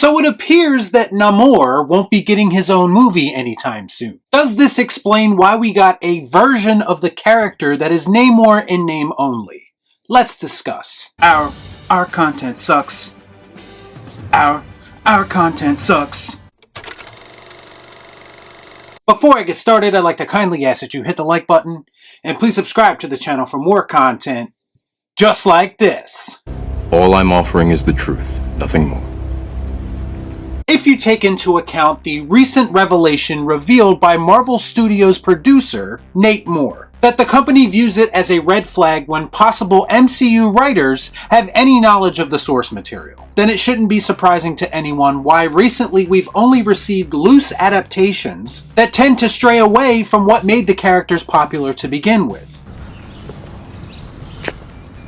So it appears that Namor won't be getting his own movie anytime soon. Does this explain why we got a version of the character that is Namor in name only? Let's discuss. Our content sucks. Our content sucks. Before I get started, I'd like to kindly ask that you hit the like button and please subscribe to the channel for more content just like this. All I'm offering is the truth, nothing more. If you take into account the recent revelation revealed by Marvel Studios producer Nate Moore, that the company views it as a red flag when possible MCU writers have any knowledge of the source material, then it shouldn't be surprising to anyone why recently we've only received loose adaptations that tend to stray away from what made the characters popular to begin with.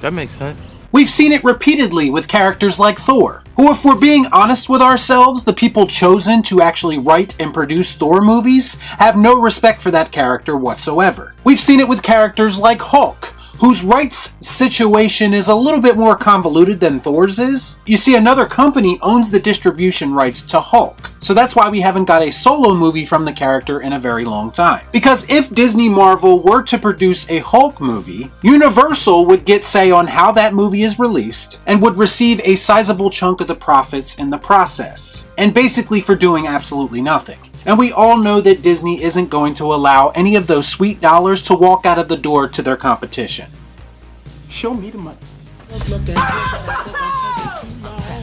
That makes sense. We've seen it repeatedly with characters like Thor, who, if we're being honest with ourselves, the people chosen to actually write and produce Thor movies have no respect for that character whatsoever. We've seen it with characters like Hulk, whose rights situation is a little bit more convoluted than Thor's is. You see, another company owns the distribution rights to Hulk, so that's why we haven't got a solo movie from the character in a very long time. Because if Disney Marvel were to produce a Hulk movie, Universal would get say on how that movie is released, and would receive a sizable chunk of the profits in the process, and basically for doing absolutely nothing. And we all know that Disney isn't going to allow any of those sweet dollars to walk out of the door to their competition. Show me the money.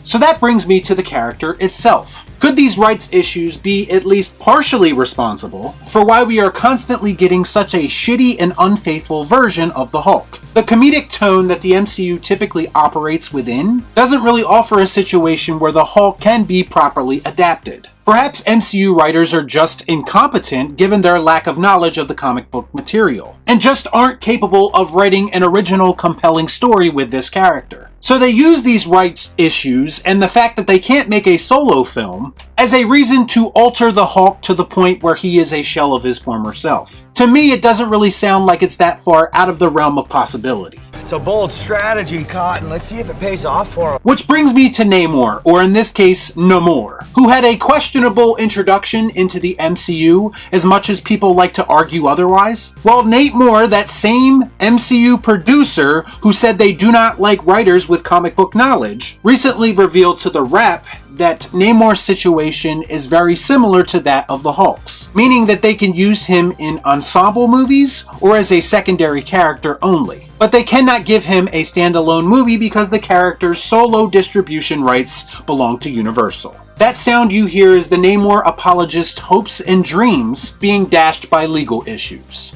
So that brings me to the character itself. Could these rights issues be at least partially responsible for why we are constantly getting such a shitty and unfaithful version of the Hulk? The comedic tone that the MCU typically operates within doesn't really offer a situation where the Hulk can be properly adapted. Perhaps MCU writers are just incompetent given their lack of knowledge of the comic book material, and just aren't capable of writing an original, compelling story with this character. So they use these rights issues and the fact that they can't make a solo film as a reason to alter the Hulk to the point where he is a shell of his former self. To me, it doesn't really sound like it's that far out of the realm of possibility. It's a bold strategy, Cotton. Let's see if it pays off for him. Which brings me to Namor, or in this case, Namor, who had a questionable introduction into the MCU, as much as people like to argue otherwise. Well, Nate Moore, that same MCU producer who said they do not like writers with comic book knowledge, recently revealed to the Rep that Namor's situation is very similar to that of the Hulk's, meaning that they can use him in ensemble movies or as a secondary character only. But they cannot give him a standalone movie because the character's solo distribution rights belong to Universal. That sound you hear is the Namor apologist hopes and dreams being dashed by legal issues.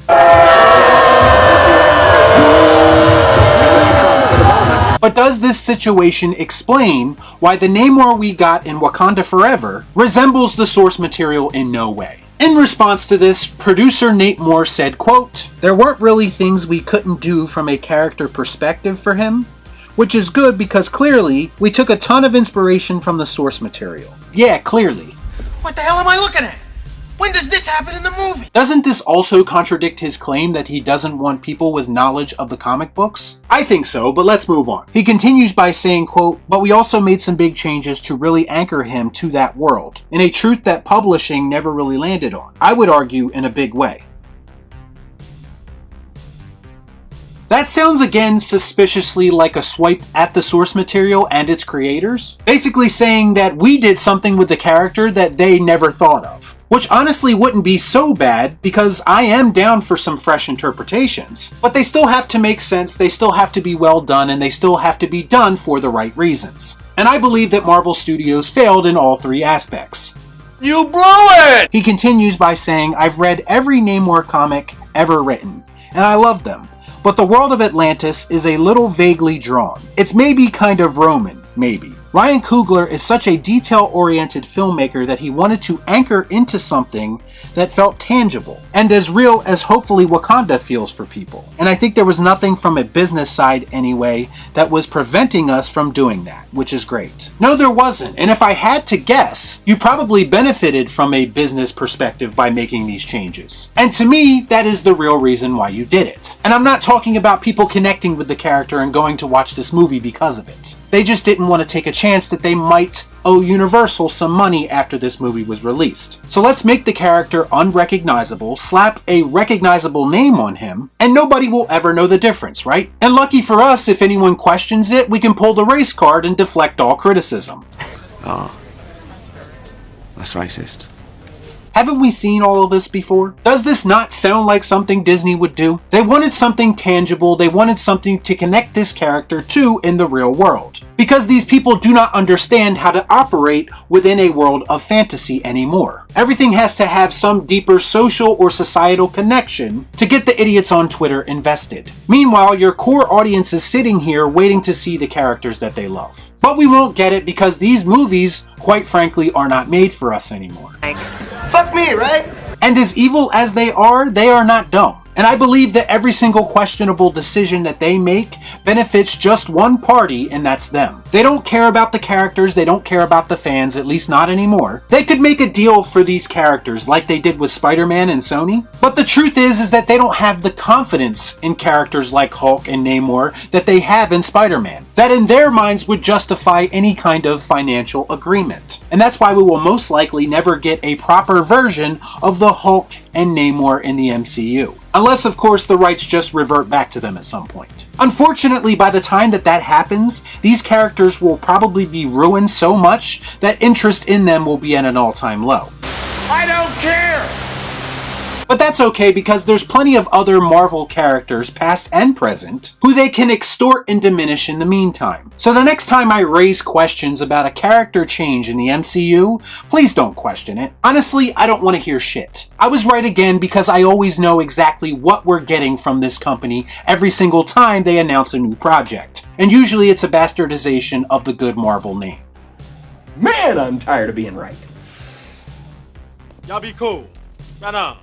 But does this situation explain why the Namor we got in Wakanda Forever resembles the source material in no way? In response to this, producer Nate Moore said, quote, "There weren't really things we couldn't do from a character perspective for him, which is good because clearly we took a ton of inspiration from the source material." Yeah, clearly. What the hell am I looking at? When does this happen in the movie? Doesn't this also contradict his claim that he doesn't want people with knowledge of the comic books? I think so, but let's move on. He continues by saying, quote, "But we also made some big changes to really anchor him to that world, in a truth that publishing never really landed on. I would argue in a big way." That sounds again suspiciously like a swipe at the source material and its creators, basically saying that we did something with the character that they never thought of. Which honestly wouldn't be so bad because I am down for some fresh interpretations, but they still have to make sense, they still have to be well done, and they still have to be done for the right reasons. And I believe that Marvel Studios failed in all three aspects. You blew it! He continues by saying, "I've read every Namor comic ever written, and I love them. But the world of Atlantis is a little vaguely drawn. It's maybe kind of Roman, maybe. Ryan Coogler is such a detail-oriented filmmaker that he wanted to anchor into something that felt tangible and as real as hopefully Wakanda feels for people. And I think there was nothing from a business side anyway that was preventing us from doing that, which is great." No, there wasn't. And if I had to guess, you probably benefited from a business perspective by making these changes. And to me, that is the real reason why you did it. And I'm not talking about people connecting with the character and going to watch this movie because of it. They just didn't want to take a chance that they might owe Universal some money after this movie was released. So let's make the character unrecognizable, slap a recognizable name on him, and nobody will ever know the difference, right? And lucky for us, if anyone questions it, we can pull the race card and deflect all criticism. Oh. That's racist. Haven't we seen all of this before? Does this not sound like something Disney would do? They wanted something tangible, they wanted something to connect this character to in the real world. Because these people do not understand how to operate within a world of fantasy anymore. Everything has to have some deeper social or societal connection to get the idiots on Twitter invested. Meanwhile, your core audience is sitting here waiting to see the characters that they love. But we won't get it because these movies, quite frankly, are not made for us anymore. Fuck me, right? And as evil as they are not dumb. And I believe that every single questionable decision that they make benefits just one party, and that's them. They don't care about the characters, they don't care about the fans, at least not anymore. They could make a deal for these characters like they did with Spider-Man and Sony, but the truth is that they don't have the confidence in characters like Hulk and Namor that they have in Spider-Man, that in their minds would justify any kind of financial agreement. And that's why we will most likely never get a proper version of the Hulk and Namor in the MCU. Unless, of course, the rights just revert back to them at some point. Unfortunately, by the time that happens, these characters will probably be ruined so much that interest in them will be at an all-time low. I don't care! But that's okay because there's plenty of other Marvel characters, past and present, who they can extort and diminish in the meantime. So the next time I raise questions about a character change in the MCU, please don't question it. Honestly, I don't want to hear shit. I was right again because I always know exactly what we're getting from this company every single time they announce a new project. And usually it's a bastardization of the good Marvel name. Man, I'm tired of being right. Y'all be cool. Right on.